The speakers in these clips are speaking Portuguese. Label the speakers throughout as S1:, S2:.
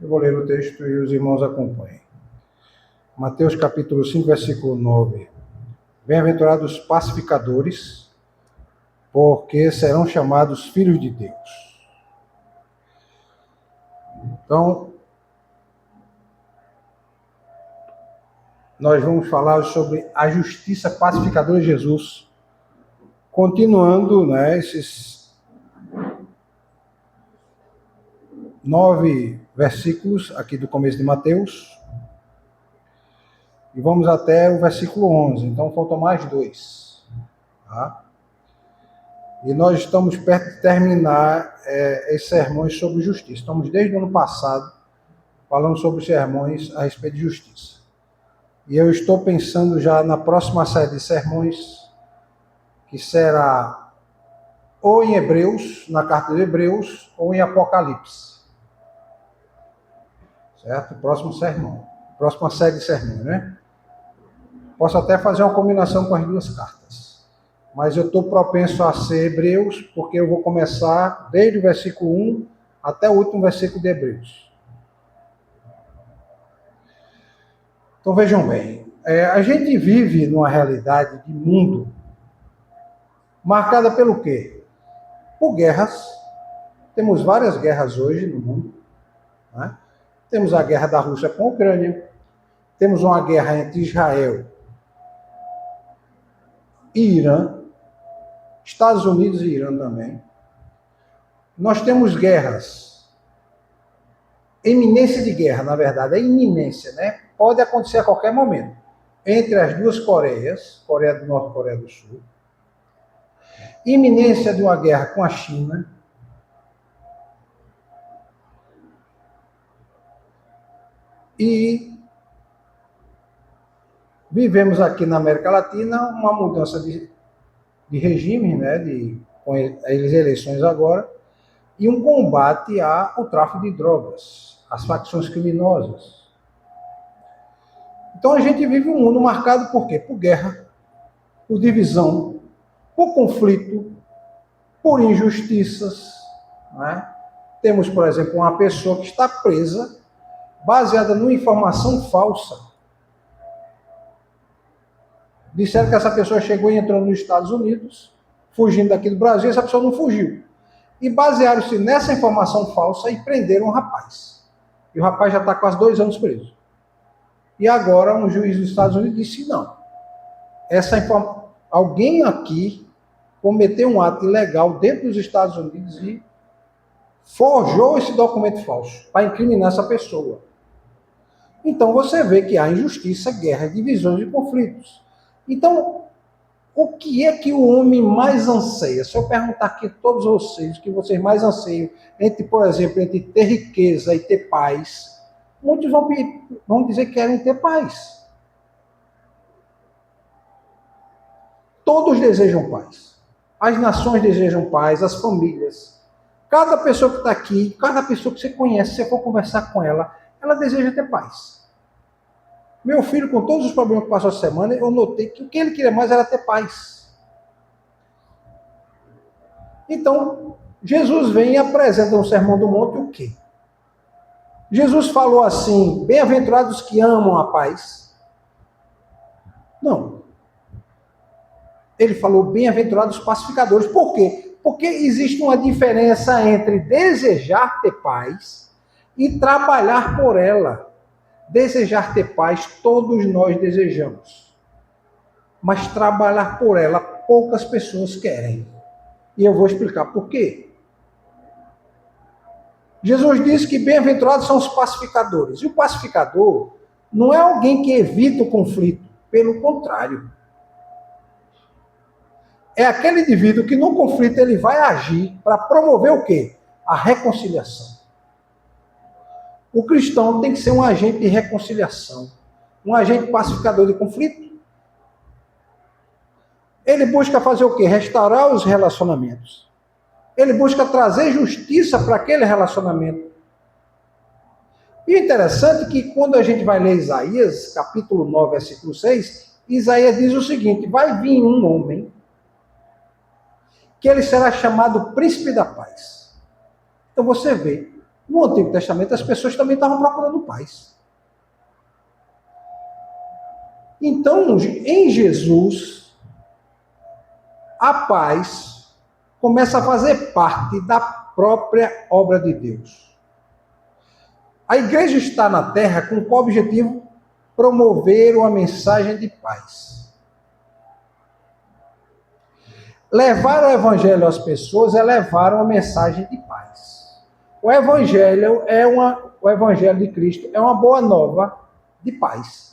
S1: Eu vou ler o texto e os irmãos acompanhem. Mateus capítulo 5, versículo 9. Bem-aventurados os pacificadores, porque serão chamados filhos de Deus. Então, nós vamos falar sobre a justiça pacificadora de Jesus, continuando, esses 9 versículos aqui do começo de Mateus, e vamos até o versículo 11, então faltam mais 2. Tá? E nós estamos perto de terminar esses sermões sobre justiça. Estamos desde o ano passado falando sobre sermões a respeito de justiça. E eu estou pensando já na próxima série de sermões, que será ou em Hebreus, na carta de Hebreus, ou em Apocalipse. Certo? Próximo sermão. Próxima série de sermões, né? Posso até fazer uma combinação com as duas cartas. Mas eu estou propenso a ser Hebreus, porque eu vou começar desde o versículo 1 até o último versículo de Hebreus. Então vejam bem, a gente vive numa realidade de mundo marcada pelo quê? Por guerras. Temos várias guerras hoje no mundo. Né? Temos a guerra da Rússia com a Ucrânia. Temos uma guerra entre Israel e Irã. Estados Unidos e Irã também. Nós temos guerras. Iminência de guerra, na verdade, é iminência, né? Pode acontecer a qualquer momento. Entre as duas Coreias, Coreia do Norte e Coreia do Sul. Iminência de uma guerra com a China. E vivemos aqui na América Latina uma mudança de regime, né, com as eleições agora, e um combate ao tráfico de drogas, às facções criminosas. Então a gente vive um mundo marcado por quê? Por guerra, por divisão, por conflito, por injustiças. Né? Temos, por exemplo, uma pessoa que está presa baseada numa informação falsa. Disseram que essa pessoa chegou e entrou nos Estados Unidos, fugindo daqui do Brasil, essa pessoa não fugiu. E basearam-se nessa informação falsa e prenderam o rapaz. E o rapaz já está quase 2 anos preso. E agora um juiz dos Estados Unidos disse não. Alguém aqui cometeu um ato ilegal dentro dos Estados Unidos e forjou esse documento falso para incriminar essa pessoa. Então você vê que há injustiça, guerra, divisões e conflitos. Então, o que é que o homem mais anseia? Se eu perguntar aqui a todos vocês o que vocês mais anseiam, por exemplo, entre ter riqueza e ter paz, muitos vão dizer que querem ter paz. Todos desejam paz. As nações desejam paz, as famílias. Cada pessoa que está aqui, cada pessoa que você conhece, se você for conversar com ela, ela deseja ter paz. Meu filho, com todos os problemas que passou a semana, eu notei que o que ele queria mais era ter paz. Então, Jesus vem e apresenta no Sermão do Monte o quê? Jesus falou assim, bem-aventurados que amam a paz. Não. Ele falou bem-aventurados pacificadores. Por quê? Porque existe uma diferença entre desejar ter paz e trabalhar por ela. Desejar ter paz, todos nós desejamos. Mas trabalhar por ela, poucas pessoas querem. E eu vou explicar por quê. Jesus disse que bem-aventurados são os pacificadores. E o pacificador não é alguém que evita o conflito. Pelo contrário. É aquele indivíduo que no conflito ele vai agir para promover o quê? A reconciliação. O cristão tem que ser um agente de reconciliação, um agente pacificador de conflito. Ele busca fazer o quê? Restaurar os relacionamentos. Ele busca trazer justiça para aquele relacionamento. E o interessante é que quando a gente vai ler Isaías, capítulo 9, versículo 6, Isaías diz o seguinte, vai vir um homem que ele será chamado príncipe da paz. Então você vê, No Antigo Testamento, as pessoas também estavam procurando paz. Então, em Jesus, a paz começa a fazer parte da própria obra de Deus. A igreja está na terra com qual objetivo? Promover uma mensagem de paz. Levar o evangelho às pessoas é levar uma mensagem de paz. O evangelho de Cristo é uma boa nova de paz.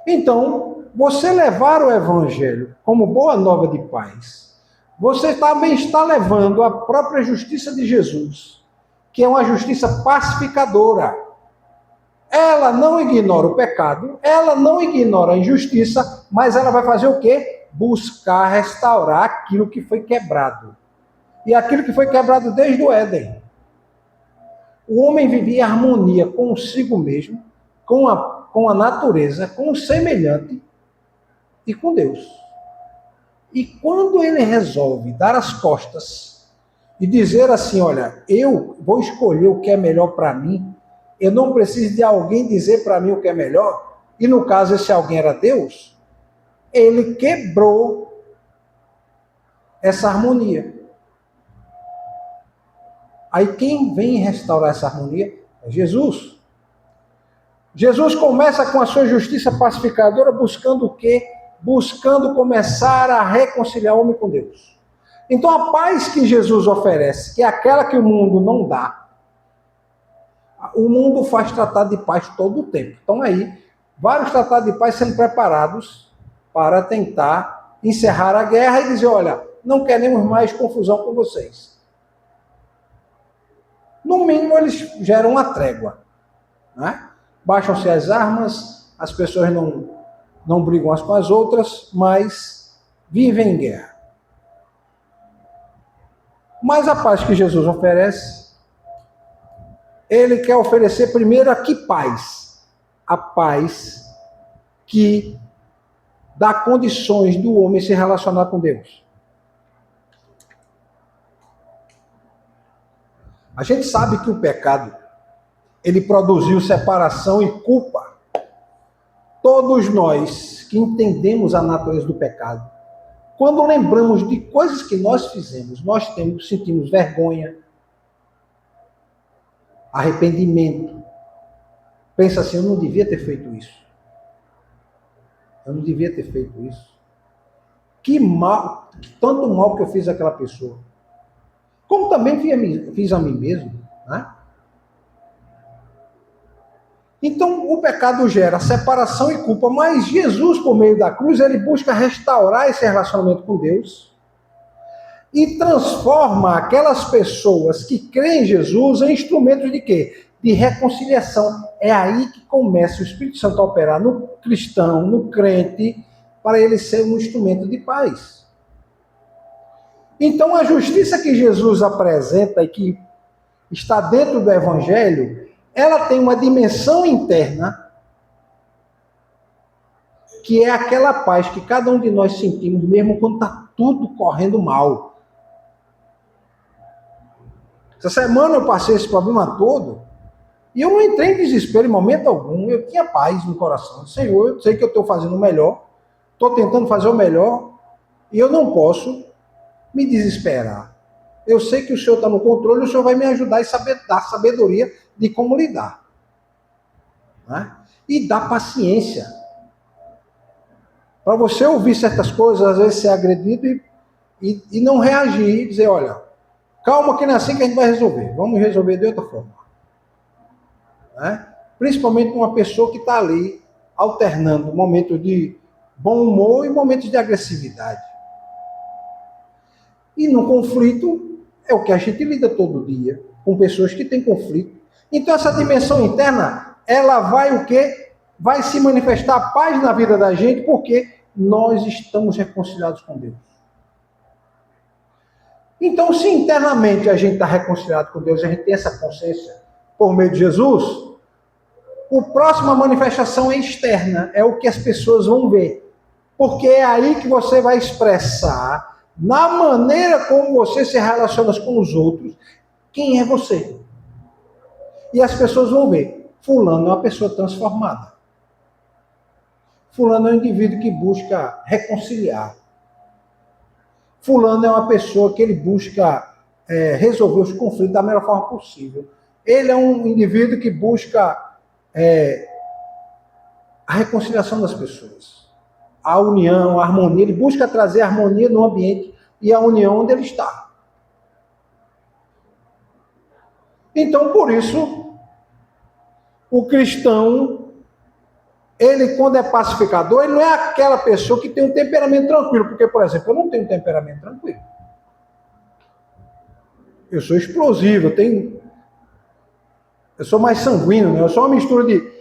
S1: Então, você levar o evangelho como boa nova de paz, você também está levando a própria justiça de Jesus, que é uma justiça pacificadora. Ela não ignora o pecado, ela não ignora a injustiça, mas ela vai fazer o quê? Buscar restaurar aquilo que foi quebrado. E aquilo que foi quebrado desde o Éden. O homem vivia em harmonia consigo mesmo, com a natureza, com o semelhante e com Deus. E quando ele resolve dar as costas e dizer assim, olha, eu vou escolher o que é melhor para mim, eu não preciso de alguém dizer para mim o que é melhor, e no caso esse alguém era Deus, ele quebrou essa harmonia. Aí quem vem restaurar essa harmonia é Jesus. Jesus começa com a sua justiça pacificadora buscando o quê? Buscando começar a reconciliar o homem com Deus. Então a paz que Jesus oferece, que é aquela que o mundo não dá, o mundo faz tratado de paz todo o tempo. Então aí, vários tratados de paz sendo preparados para tentar encerrar a guerra e dizer, olha, não queremos mais confusão com vocês. No mínimo, eles geram uma trégua. Né? Baixam-se as armas, as pessoas não brigam umas com as outras, mas vivem em guerra. Mas a paz que Jesus oferece, ele quer oferecer primeiro a que paz? A paz que dá condições do homem se relacionar com Deus. A gente sabe que o pecado, ele produziu separação e culpa. Todos nós que entendemos a natureza do pecado, quando lembramos de coisas que nós fizemos, nós sentimos vergonha, arrependimento. Pensa assim, eu não devia ter feito isso. Eu não devia ter feito isso. Que mal, tanto mal que eu fiz àquela pessoa. Como também fiz a mim mesmo. Né? Então, o pecado gera separação e culpa, mas Jesus, por meio da cruz, ele busca restaurar esse relacionamento com Deus e transforma aquelas pessoas que creem em Jesus em instrumentos de quê? De reconciliação. É aí que começa o Espírito Santo a operar no cristão, no crente, para ele ser um instrumento de paz. Então, a justiça que Jesus apresenta e que está dentro do Evangelho, ela tem uma dimensão interna, que é aquela paz que cada um de nós sentimos, mesmo quando está tudo correndo mal. Essa semana eu passei esse problema todo, e eu não entrei em desespero em momento algum, eu tinha paz no coração. Senhor, eu sei que eu estou fazendo o melhor, estou tentando fazer o melhor, e eu não posso me desesperar. Eu sei que o Senhor está no controle, o Senhor vai me ajudar e dar sabedoria de como lidar. Né? E dar paciência. Para você ouvir certas coisas, às vezes ser agredido e não reagir, e dizer, olha, calma que não é assim que a gente vai resolver. Vamos resolver de outra forma. Né? Principalmente uma pessoa que está ali, alternando momentos de bom humor e momentos de agressividade. E no conflito, é o que a gente lida todo dia, com pessoas que têm conflito. Então essa dimensão interna, ela vai o quê? Vai se manifestar a paz na vida da gente, porque nós estamos reconciliados com Deus. Então, se internamente a gente está reconciliado com Deus, a gente tem essa consciência por meio de Jesus, a próxima manifestação é externa, é o que as pessoas vão ver. Porque é aí que você vai expressar Na maneira como você se relaciona com os outros, quem é você? E as pessoas vão ver, fulano é uma pessoa transformada. Fulano é um indivíduo que busca reconciliar. Fulano é uma pessoa que ele busca resolver os conflitos da melhor forma possível. Ele é um indivíduo que busca a reconciliação das pessoas, a união, a harmonia. Ele busca trazer harmonia no ambiente e a união onde ele está. Então, por isso, o cristão, ele, quando é pacificador, ele não é aquela pessoa que tem um temperamento tranquilo. Porque, por exemplo, eu não tenho um temperamento tranquilo. Eu sou explosivo, eu sou mais sanguíneo, né? Eu sou uma mistura de...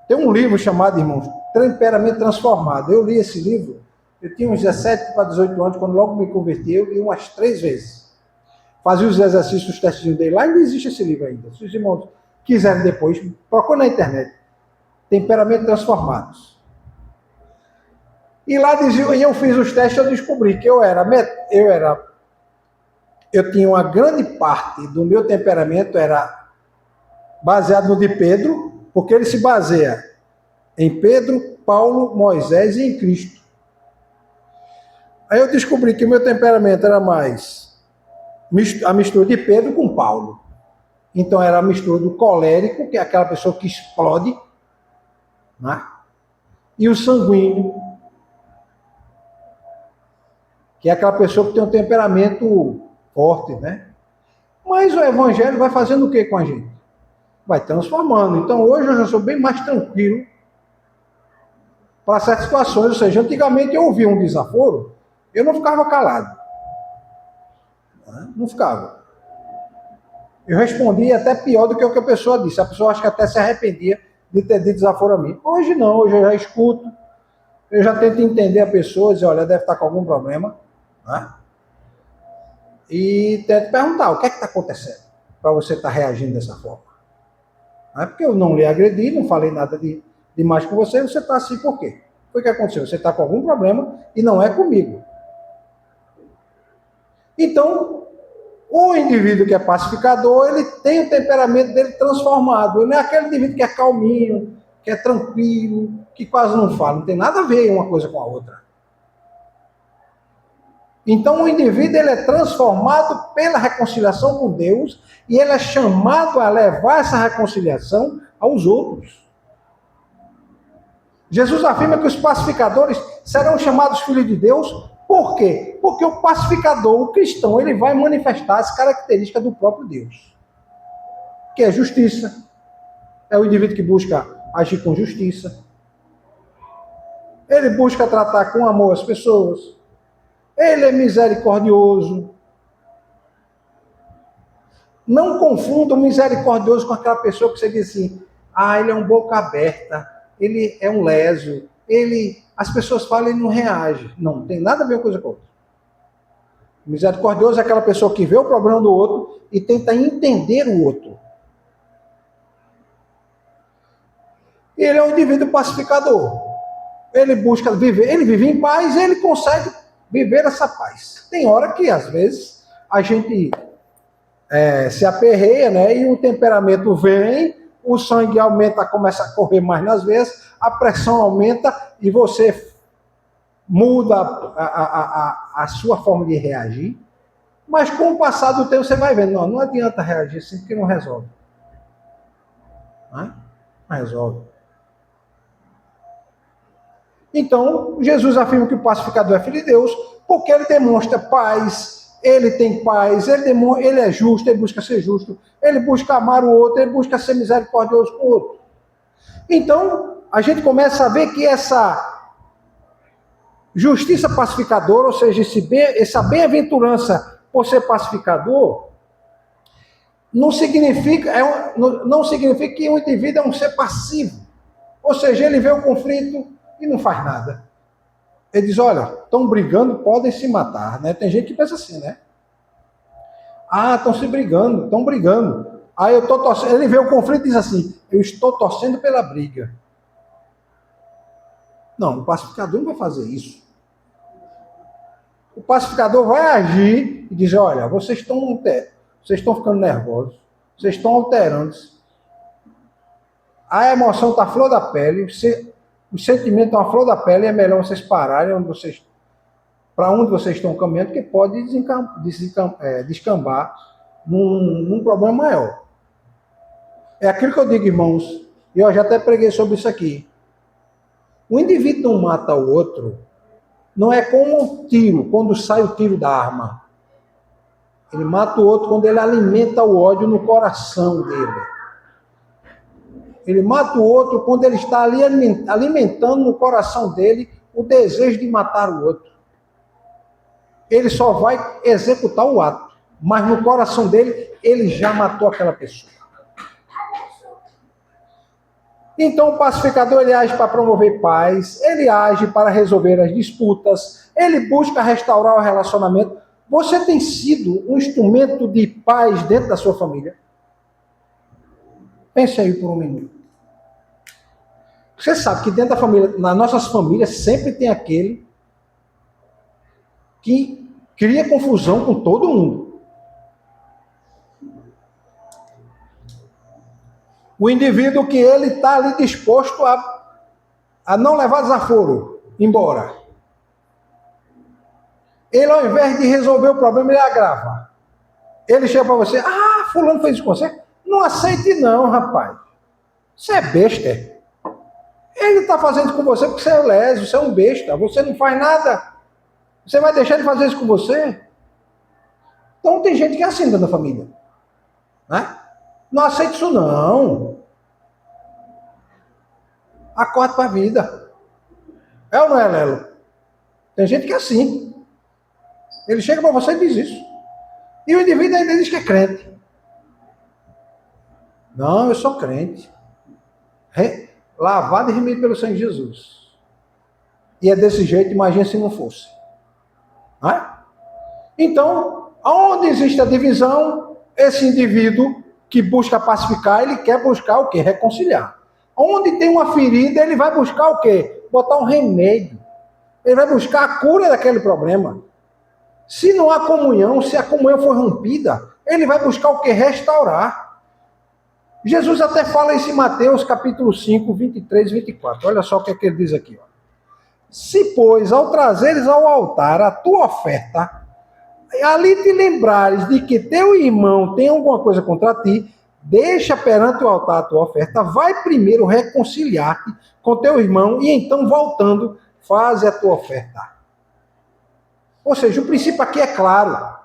S1: Tem um livro chamado, irmãos, Temperamento Transformado. Eu li esse livro, eu tinha uns 17 para 18 anos, quando logo me converti, eu li umas 3 vezes. Fazia os exercícios, os testes dele lá, e não existe esse livro ainda. Se os irmãos quiserem depois, procure na internet. Temperamento Transformados. E lá dizia, e eu fiz os testes, eu descobri que eu tinha uma grande parte do meu temperamento era baseado no de Pedro, porque ele se baseia em Pedro, Paulo, Moisés e em Cristo. Aí eu descobri que o meu temperamento era mais a mistura de Pedro com Paulo. Então era a mistura do colérico, que é aquela pessoa que explode, né? E o sanguíneo, que é aquela pessoa que tem um temperamento forte, né? Mas o evangelho vai fazendo o que com a gente? Vai transformando. Então hoje eu já sou bem mais tranquilo para certas situações. Ou seja, antigamente eu ouvia um desaforo, eu não ficava calado. Não ficava. Eu respondia até pior do que o que a pessoa disse. A pessoa acho que até se arrependia de ter dito desaforo a mim. Hoje não, hoje eu já escuto, eu já tento entender a pessoa, dizer, olha, deve estar com algum problema, né? E tento perguntar, o que é que está acontecendo para você estar reagindo dessa forma? Não é porque eu não lhe agredi, não falei nada demais com você, você está assim por quê? Foi o que aconteceu? Você está com algum problema e não é comigo. Então, o indivíduo que é pacificador, ele tem o temperamento dele transformado. Ele não é aquele indivíduo que é calminho, que é tranquilo, que quase não fala. Não tem nada a ver uma coisa com a outra. Então, o indivíduo ele é transformado pela reconciliação com Deus e ele é chamado a levar essa reconciliação aos outros. Jesus afirma que os pacificadores serão chamados filhos de Deus. Por quê? Porque o pacificador, o cristão, ele vai manifestar as características do próprio Deus. Que é justiça. É o indivíduo que busca agir com justiça. Ele busca tratar com amor as pessoas. Ele é misericordioso. Não confunda o misericordioso com aquela pessoa que você diz assim, ele é um boca aberta, ele é um leso, as pessoas falam e ele não reage. Não tem nada a ver uma coisa com a outra. O misericordioso é aquela pessoa que vê o problema do outro e tenta entender o outro. Ele é um indivíduo pacificador. Ele busca viver, ele vive em paz e ele consegue viver essa paz. Tem hora que, às vezes, a gente se aperreia, né? E o temperamento vem, o sangue aumenta, começa a correr mais nas veias, a pressão aumenta e você muda a sua forma de reagir. Mas com o passar do tempo você vai vendo, não adianta reagir assim porque não resolve. Não resolve. Então, Jesus afirma que o pacificador é filho de Deus porque ele demonstra paz, ele tem paz, ele é justo, ele busca ser justo, ele busca amar o outro, ele busca ser misericordioso com o outro. Então, a gente começa a ver que essa justiça pacificadora, ou seja, essa bem-aventurança por ser pacificador, não significa que o indivíduo é um ser passivo. Ou seja, ele vê o conflito e não faz nada. Ele diz, olha, estão brigando, podem se matar, né? Tem gente que pensa assim, né? Estão se brigando, estão brigando. Aí eu estou torcendo, ele vê o conflito e diz assim, eu estou torcendo pela briga. Não, o pacificador não vai fazer isso. O pacificador vai agir e dizer, olha, vocês estão ficando nervosos, vocês estão alterando-se, a emoção está à flor da pele, o sentimento está à flor da pele, é melhor vocês pararem para onde vocês estão caminhando, que pode descambar num problema maior. É aquilo que eu digo, irmãos, e eu já até preguei sobre isso aqui. O indivíduo não mata o outro, não é como um tiro, quando sai o tiro da arma. Ele mata o outro quando ele alimenta o ódio no coração dele. Ele mata o outro quando ele está ali alimentando no coração dele o desejo de matar o outro. Ele só vai executar o ato, mas no coração dele, ele já matou aquela pessoa. Então o pacificador, ele age para promover paz, ele age para resolver as disputas, ele busca restaurar o relacionamento. Você tem sido um instrumento de paz dentro da sua família? Pense aí por um minuto. Você sabe que dentro da família, nas nossas famílias, sempre tem aquele que cria confusão com todo mundo. O indivíduo que ele está ali disposto a não levar desaforo embora. Ele, ao invés de resolver o problema, ele agrava. Ele chega para você, fulano fez isso com você? Não aceite não, rapaz. Você é besta. Ele está fazendo isso com você porque você é leso, você é um besta. Você não faz nada. Você vai deixar de fazer isso com você? Então tem gente que é assim dentro da família. Né? Não aceite isso não. Acorde para a vida. É ou não é, Lelo? Tem gente que é assim. Ele chega para você e diz isso. E o indivíduo ainda diz que é crente. Não, eu sou crente. Lavado e remido pelo sangue de Jesus. E é desse jeito, imagina se não fosse. Não é? Então, onde existe a divisão, esse indivíduo que busca pacificar, ele quer buscar o quê? Reconciliar. Onde tem uma ferida, ele vai buscar o quê? Botar um remédio. Ele vai buscar a cura daquele problema. Se não há comunhão, se a comunhão for rompida, ele vai buscar o quê? Restaurar. Jesus até fala isso em Mateus capítulo 5, 23 e 24. Olha só o que é que ele diz aqui. Ó. Se, pois, ao trazeres ao altar a tua oferta, ali te lembrares de que teu irmão tem alguma coisa contra ti, deixa perante o altar a tua oferta, vai primeiro reconciliar-te com teu irmão e então, voltando, faze a tua oferta. Ou seja, o princípio aqui é claro.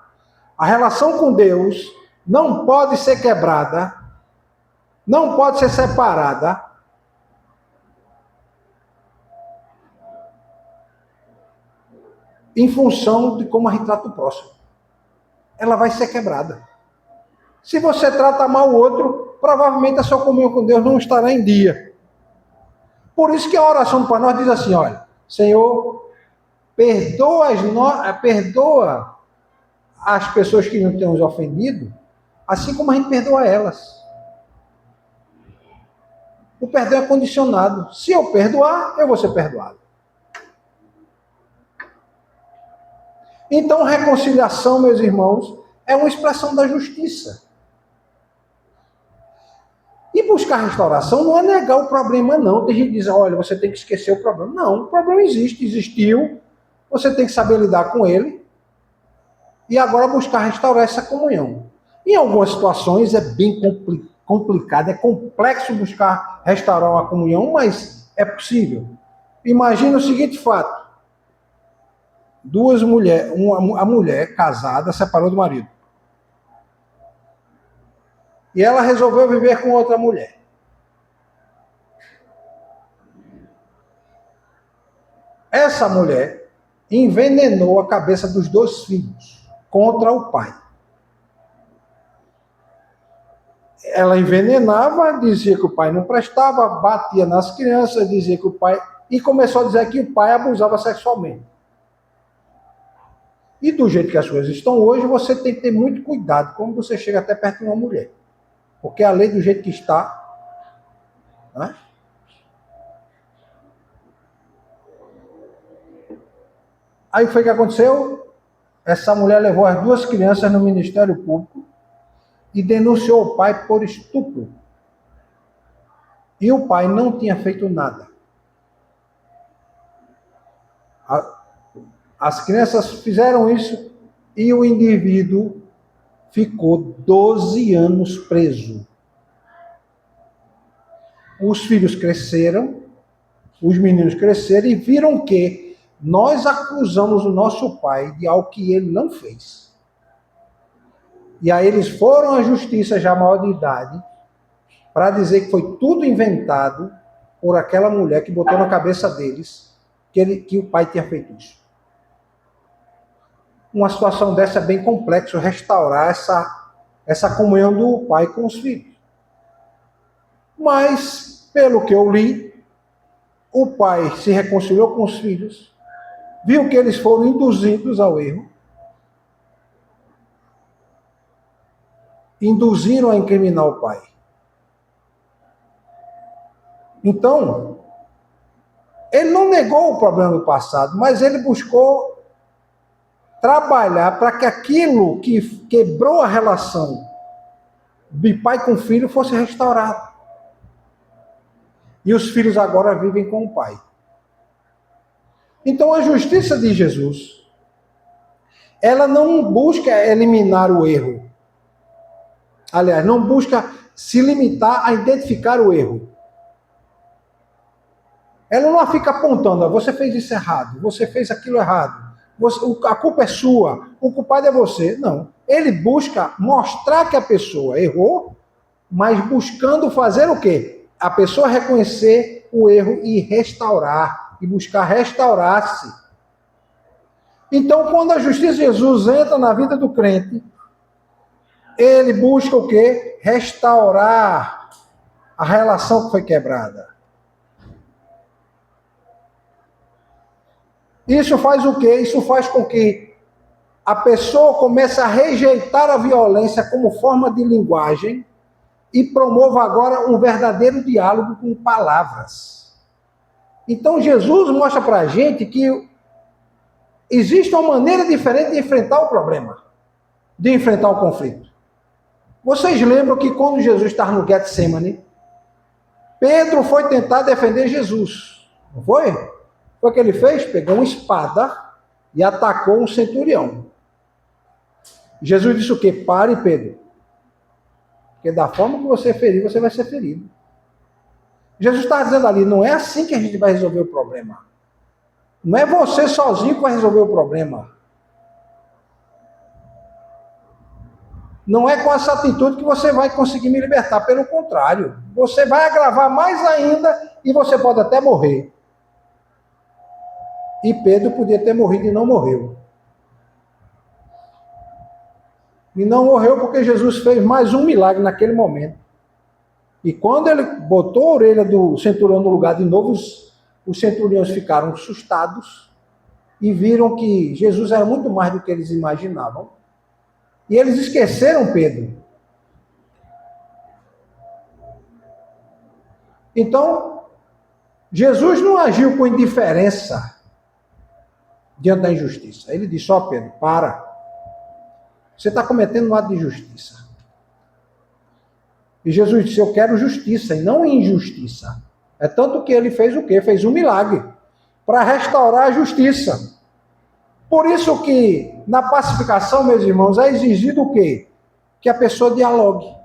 S1: A relação com Deus não pode ser quebrada, não pode ser separada em função de como a gente trata o próximo. Ela vai ser quebrada. Se você trata mal o outro, provavelmente a sua comunhão com Deus não estará em dia. Por isso que a oração do Pai Nosso diz assim, olha, Senhor, perdoa as pessoas que não tenham nos ofendido, assim como a gente perdoa elas. O perdão é condicionado. Se eu perdoar, eu vou ser perdoado. Então, reconciliação, meus irmãos, é uma expressão da justiça. E buscar restauração não é negar o problema, não. Tem gente que diz, olha, você tem que esquecer o problema. Não, o problema existe, existiu. Você tem que saber lidar com ele. E agora buscar restaurar essa comunhão. Em algumas situações é bem complicado, é complexo buscar restaurar uma comunhão, mas é possível. Imagina o seguinte fato. Duas mulheres, a mulher casada separou do marido. E ela resolveu viver com outra mulher. Essa mulher envenenou a cabeça dos dois filhos contra o pai. Ela envenenava, dizia que o pai não prestava, batia nas crianças, dizia que o pai... E começou a dizer que o pai abusava sexualmente. E do jeito que as coisas estão hoje, você tem que ter muito cuidado como você chega até perto de uma mulher. Porque a lei do jeito que está... Né? Aí foi o que aconteceu? essa mulher levou as duas crianças no Ministério Público e denunciou o pai por estupro. E o pai não tinha feito nada. As crianças fizeram isso e o indivíduo ficou 12 anos preso. Os filhos cresceram, os meninos cresceram e viram que nós acusamos o nosso pai de algo que ele não fez. E aí eles foram à justiça já maior de idade para dizer que foi tudo inventado por aquela mulher que botou na cabeça deles que o pai tinha feito isso. Uma situação dessa é bem complexa, restaurar essa comunhão do pai com os filhos. Mas, pelo que eu li, o pai se reconciliou com os filhos, viu que eles foram induzidos ao erro, induziram a incriminar o pai. Então, ele não negou o problema do passado, mas ele buscou trabalhar para que aquilo que quebrou a relação de pai com filho fosse restaurado. E os filhos agora vivem com o pai. Então a justiça de Jesus, ela não busca eliminar o erro. Aliás, não busca se limitar a identificar o erro. Ela não fica apontando, você fez isso errado, você fez aquilo errado, a culpa é sua, o culpado é você. Não. Ele busca mostrar que a pessoa errou, mas buscando fazer o quê? A pessoa reconhecer o erro e restaurar, e buscar restaurar-se. Então, quando a justiça de Jesus entra na vida do crente, ele busca o quê? Restaurar a relação que foi quebrada. Isso faz o quê? Isso faz com que a pessoa comece a rejeitar a violência como forma de linguagem e promova agora um verdadeiro diálogo com palavras. Então Jesus mostra para a gente que existe uma maneira diferente de enfrentar o problema, de enfrentar o conflito. Vocês lembram que quando Jesus estava no Getsemane, Pedro foi tentar defender Jesus, não foi? Foi o que ele fez? Pegou uma espada e atacou um centurião. Jesus disse o quê? Pare, Pedro. Porque da forma que você ferir, você vai ser ferido. Jesus está dizendo ali, não é assim que a gente vai resolver o problema. Não é você sozinho que vai resolver o problema. Não é com essa atitude que você vai conseguir me libertar. Pelo contrário, você vai agravar mais ainda e você pode até morrer. E Pedro podia ter morrido e não morreu. E não morreu porque Jesus fez mais um milagre naquele momento. E quando ele botou a orelha do centurião no lugar de novo, os centuriões ficaram assustados e viram que Jesus era muito mais do que eles imaginavam. E eles esqueceram Pedro. Então, Jesus não agiu com indiferença diante da injustiça. Ele disse, ó Pedro, para. Você está cometendo um ato de injustiça. E Jesus disse, eu quero justiça e não injustiça. É tanto que ele fez o quê? Fez um milagre para restaurar a justiça. Por isso que na pacificação, meus irmãos, é exigido o quê? Que a pessoa dialogue,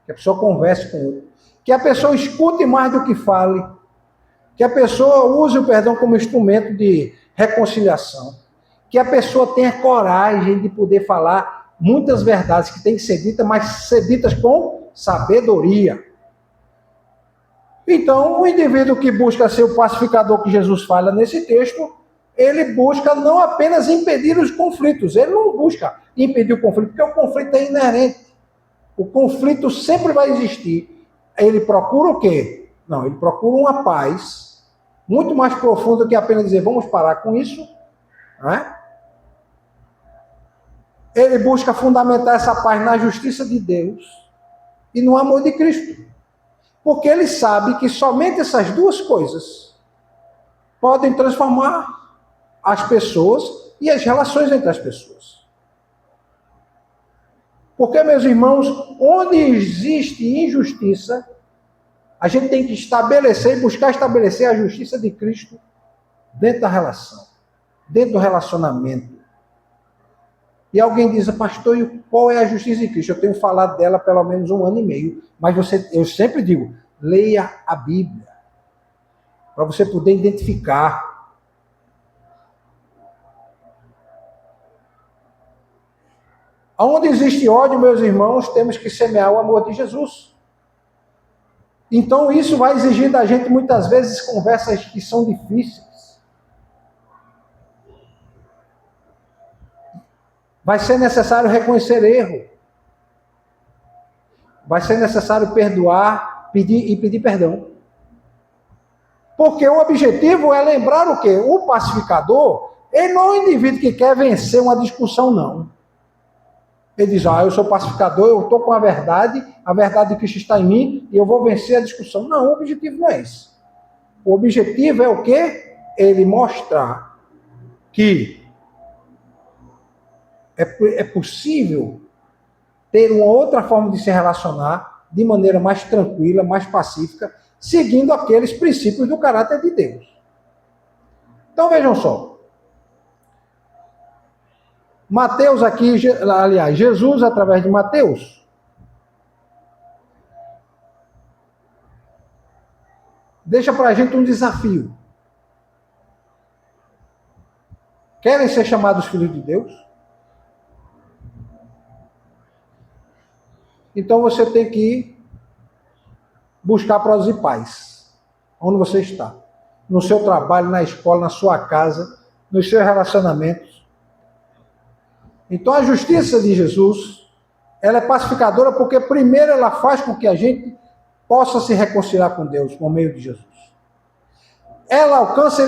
S1: que a pessoa converse com o outro, que a pessoa escute mais do que fale, que a pessoa use o perdão como instrumento de reconciliação, que a pessoa tenha coragem de poder falar muitas verdades que têm que ser ditas, mas ser ditas com sabedoria. Então, o indivíduo que busca ser o pacificador que Jesus fala nesse texto, ele busca não apenas impedir os conflitos, ele não busca impedir o conflito, porque o conflito é inerente. O conflito sempre vai existir. Ele procura o quê? Não, ele procura uma paz muito mais profunda que apenas dizer, vamos parar com isso, né? Ele busca fundamentar essa paz na justiça de Deus e no amor de Cristo. Porque ele sabe que somente essas duas coisas podem transformar as pessoas e as relações entre as pessoas. Porque, meus irmãos, onde existe injustiça, a gente tem que estabelecer e buscar estabelecer a justiça de Cristo dentro da relação, dentro do relacionamento. E alguém diz, pastor, qual é a justiça de Cristo? Eu tenho falado dela há pelo menos 1 ano e meio, mas eu sempre digo, leia a Bíblia, para você poder identificar. Onde existe ódio, meus irmãos, temos que semear o amor de Jesus. Então isso vai exigir da gente muitas vezes conversas que são difíceis. Vai ser necessário reconhecer erro. Vai ser necessário perdoar, pedir perdão. Porque o objetivo é lembrar o quê? O pacificador, ele não é um indivíduo que quer vencer uma discussão, não. Ele diz, eu sou pacificador, eu estou com a verdade de Cristo está em mim, e eu vou vencer a discussão. Não, o objetivo não é esse. O objetivo é o quê? Ele mostrar que é possível ter uma outra forma de se relacionar de maneira mais tranquila, mais pacífica, seguindo aqueles princípios do caráter de Deus. Então vejam só. Mateus aqui, aliás, Jesus através de Mateus, deixa para a gente um desafio. Querem ser chamados filhos de Deus? Então você tem que buscar produzir paz. Onde você está. No seu trabalho, na escola, na sua casa, nos seus relacionamentos. Então a justiça de Jesus, ela é pacificadora porque primeiro ela faz com que a gente possa se reconciliar com Deus por meio de Jesus. Ela alcança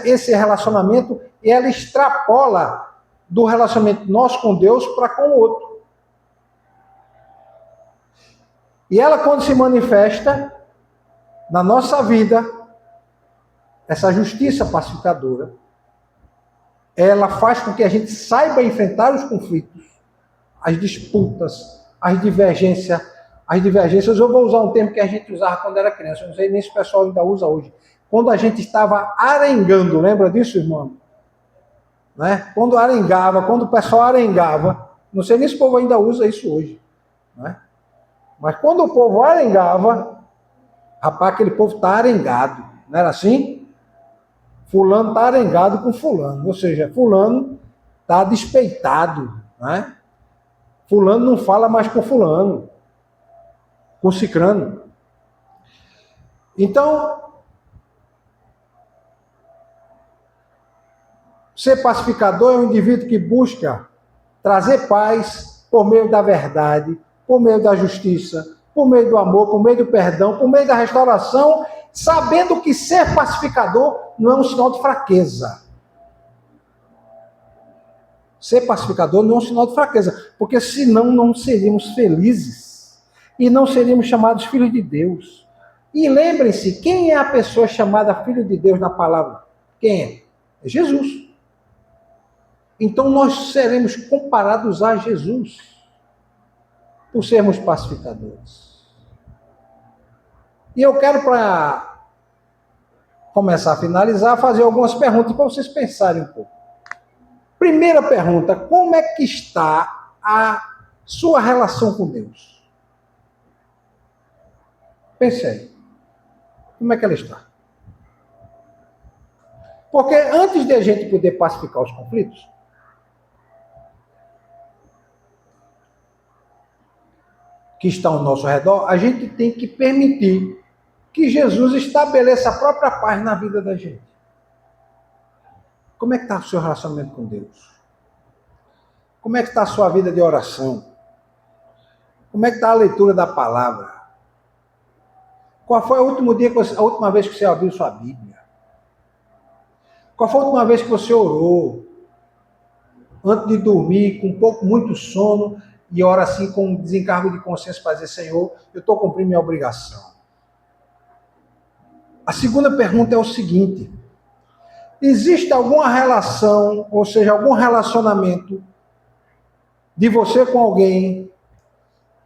S1: esse relacionamento e ela extrapola do relacionamento nosso com Deus para com o outro. E ela, quando se manifesta na nossa vida, essa justiça pacificadora, ela faz com que a gente saiba enfrentar os conflitos, as disputas, as divergências. Eu vou usar um termo que a gente usava quando era criança, eu não sei nem se o pessoal ainda usa hoje. Quando a gente estava arengando, lembra disso, irmão? Né? Quando arengava, quando o pessoal arengava, não sei nem se o povo ainda usa isso hoje, né? Mas quando o povo arengava, rapaz, aquele povo está arengado, não era assim? Fulano está arengado com fulano, ou seja, fulano está despeitado, né? Fulano não fala mais com fulano, com cicrano. Então, ser pacificador é um indivíduo que busca trazer paz por meio da verdade, por meio da justiça, por meio do amor, por meio do perdão, por meio da restauração, sabendo que ser pacificador não é um sinal de fraqueza. Ser pacificador não é um sinal de fraqueza, porque senão não seríamos felizes e não seríamos chamados filhos de Deus. E lembrem-se, quem é a pessoa chamada filho de Deus na palavra? Quem é? É Jesus. Então nós seremos comparados a Jesus por sermos pacificadores. E eu quero, para começar a finalizar, fazer algumas perguntas para vocês pensarem um pouco. Primeira pergunta, como é que está a sua relação com Deus? Pense aí. Como é que ela está? Porque antes de a gente poder pacificar os conflitos, que estão ao nosso redor, a gente tem que permitir que Jesus estabeleça a própria paz na vida da gente. Como é que está o seu relacionamento com Deus? Como é que está a sua vida de oração? Como é que está a leitura da palavra? Qual foi a última vez que você abriu sua Bíblia? Qual foi a última vez que você orou? Antes de dormir, com muito sono, e ora assim com um desencargo de consciência para dizer, Senhor, eu estou cumprindo minha obrigação. A segunda pergunta é o seguinte: Existe alguma relação, ou seja, algum relacionamento de você com alguém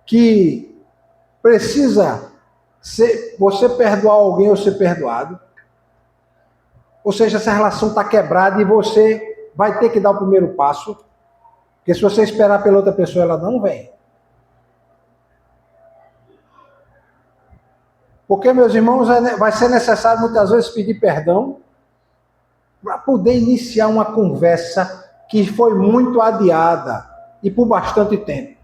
S1: que precisa você perdoar alguém ou ser perdoado? Ou seja, essa relação está quebrada e você vai ter que dar o primeiro passo, porque se você esperar pela outra pessoa, ela não vem. Porque, meus irmãos, vai ser necessário muitas vezes pedir perdão para poder iniciar uma conversa que foi muito adiada e por bastante tempo.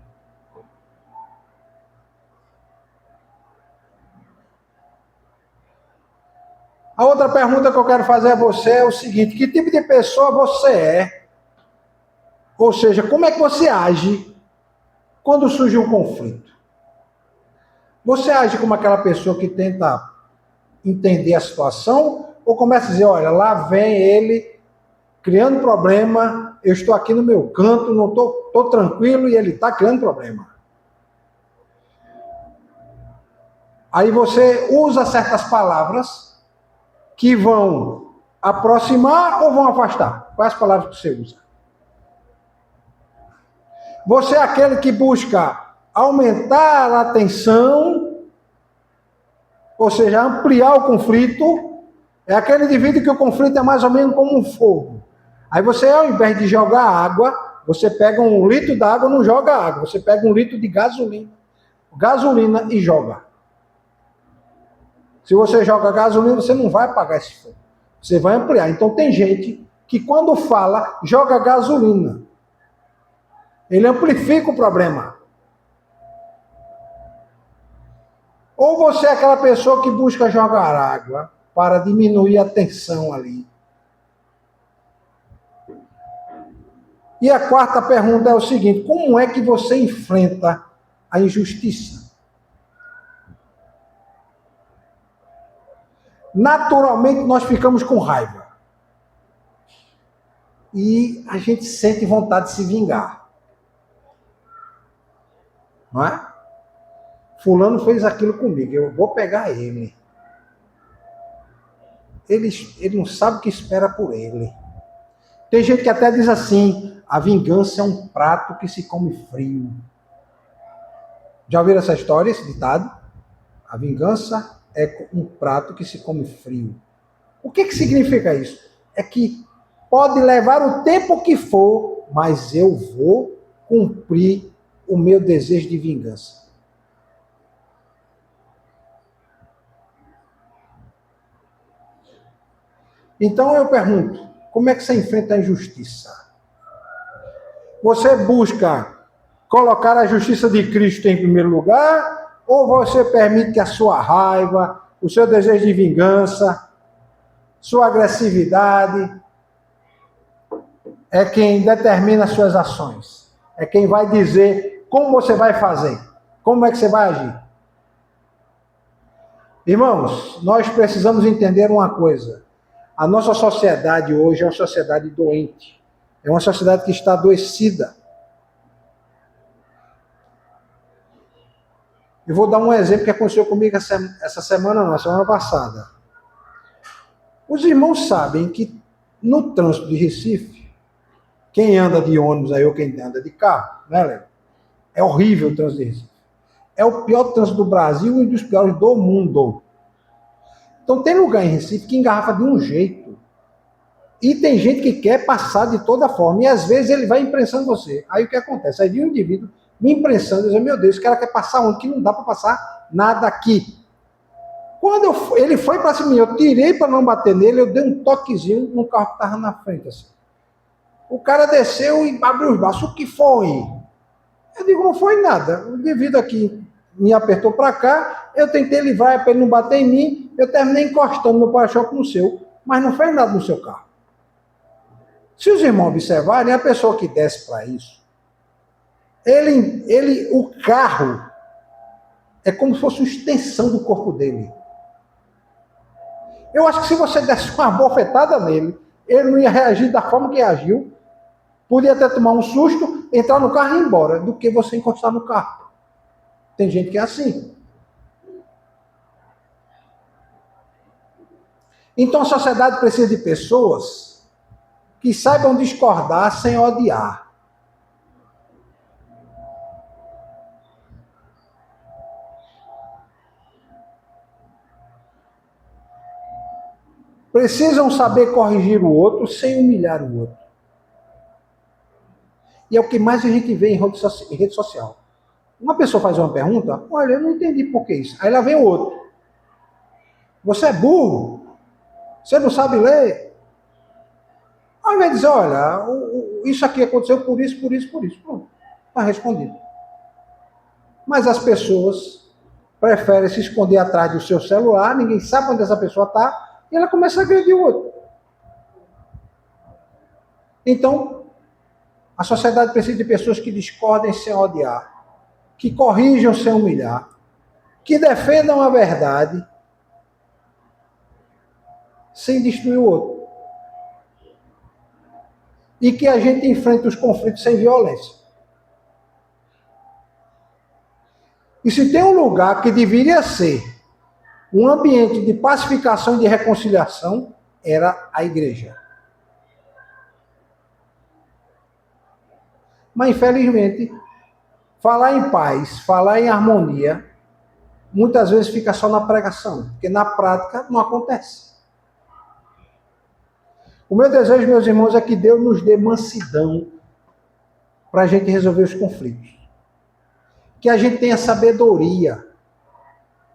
S1: A outra pergunta que eu quero fazer a você é o seguinte: que tipo de pessoa você é? Ou seja, como é que você age quando surge um conflito? Você age como aquela pessoa que tenta entender a situação ou começa a dizer, olha, lá vem ele criando problema, eu estou aqui no meu canto, não estou tranquilo e ele está criando problema. Aí você usa certas palavras que vão aproximar ou vão afastar? Quais palavras que você usa? Você é aquele que busca aumentar a tensão, ou seja, ampliar o conflito. É aquele indivíduo que o conflito é mais ou menos como um fogo. Aí você, ao invés de jogar água, você pega 1 litro d'água, não joga água. Você pega 1 litro de gasolina e joga. Se você joga gasolina, você não vai apagar esse fogo. Você vai ampliar. Então tem gente que quando fala, joga gasolina. Ele amplifica o problema. Ou você é aquela pessoa que busca jogar água para diminuir a tensão ali. E a quarta pergunta é o seguinte: como é que você enfrenta a injustiça? Naturalmente nós ficamos com raiva. E a gente sente vontade de se vingar. Não é? Fulano fez aquilo comigo, eu vou pegar ele. Ele não sabe o que espera por ele. Tem gente que até diz assim, a vingança é um prato que se come frio. Já ouviram essa história, esse ditado? A vingança é um prato que se come frio. O que significa isso? É que pode levar o tempo que for, mas eu vou cumprir o meu desejo de vingança. Então eu pergunto, como é que você enfrenta a injustiça? Você busca colocar a justiça de Cristo em primeiro lugar, ou você permite que a sua raiva, o seu desejo de vingança, sua agressividade, é quem determina as suas ações? É quem vai dizer como você vai fazer, como é que você vai agir? Irmãos, nós precisamos entender uma coisa. A nossa sociedade hoje é uma sociedade doente. É uma sociedade que está adoecida. Eu vou dar um exemplo que aconteceu comigo essa semana, não, semana passada. Os irmãos sabem que no trânsito de Recife, quem anda de ônibus aí ou quem anda de carro, né, Léo? É horrível o trânsito de Recife. É o pior trânsito do Brasil e um dos piores do mundo. Então tem lugar em Recife que engarrafa de um jeito. E tem gente que quer passar de toda forma. E às vezes ele vai imprensando você. Aí o que acontece? Aí vem um indivíduo me imprensando, dizendo, meu Deus, esse cara quer passar onde? Que não dá para passar nada aqui. Quando ele foi para cima, eu tirei para não bater nele, eu dei um toquezinho no carro que estava na frente. Assim. O cara desceu e abriu os braços. O que foi? Eu digo, não foi nada. O indivíduo aqui me apertou para cá, eu tentei livrar para ele não bater em mim, eu terminei encostando meu para-choque no seu, mas não fez nada no seu carro. Se os irmãos observarem, a pessoa que desce para isso, o carro é como se fosse uma extensão do corpo dele. Eu acho que se você desse uma bofetada nele, ele não ia reagir da forma que reagiu, podia até tomar um susto, entrar no carro e ir embora, do que você encostar no carro. Tem gente que é assim. Então a sociedade precisa de pessoas que saibam discordar sem odiar. Precisam saber corrigir o outro sem humilhar o outro. E é o que mais a gente vê em rede social. Uma pessoa faz uma pergunta, olha, eu não entendi por que isso. Aí lá vem o outro. Você é burro? Você não sabe ler? Ao invés de dizer, olha, isso aqui aconteceu por isso, por isso, por isso. Pronto, está respondido. Mas as pessoas preferem se esconder atrás do seu celular, ninguém sabe onde essa pessoa está, e ela começa a agredir o outro. Então, a sociedade precisa de pessoas que discordem sem odiar, que corrijam sem humilhar, que defendam a verdade sem destruir o outro. E que a gente enfrente os conflitos sem violência. E se tem um lugar que deveria ser um ambiente de pacificação e de reconciliação, era a igreja. Mas, infelizmente, falar em paz, falar em harmonia, muitas vezes fica só na pregação, porque na prática não acontece. O meu desejo, meus irmãos, é que Deus nos dê mansidão para a gente resolver os conflitos. Que a gente tenha sabedoria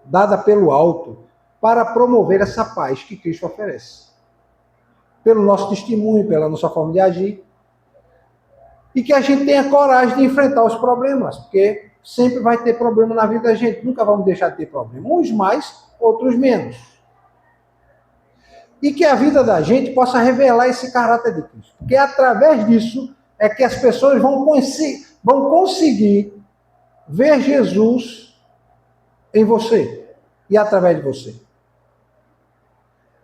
S1: dada pelo alto para promover essa paz que Cristo oferece. Pelo nosso testemunho, pela nossa forma de agir. E que a gente tenha coragem de enfrentar os problemas, porque sempre vai ter problema na vida da gente, nunca vamos deixar de ter problema. Uns mais, outros menos. E que a vida da gente possa revelar esse caráter de Cristo. Porque através disso é que as pessoas vão conseguir ver Jesus em você e através de você.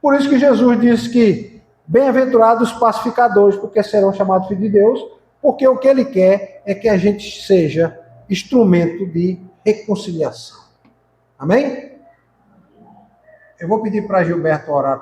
S1: Por isso que Jesus disse que bem-aventurados os pacificadores, porque serão chamados filhos de Deus, porque o que ele quer é que a gente seja instrumento de reconciliação. Amém? Eu vou pedir para Gilberto orar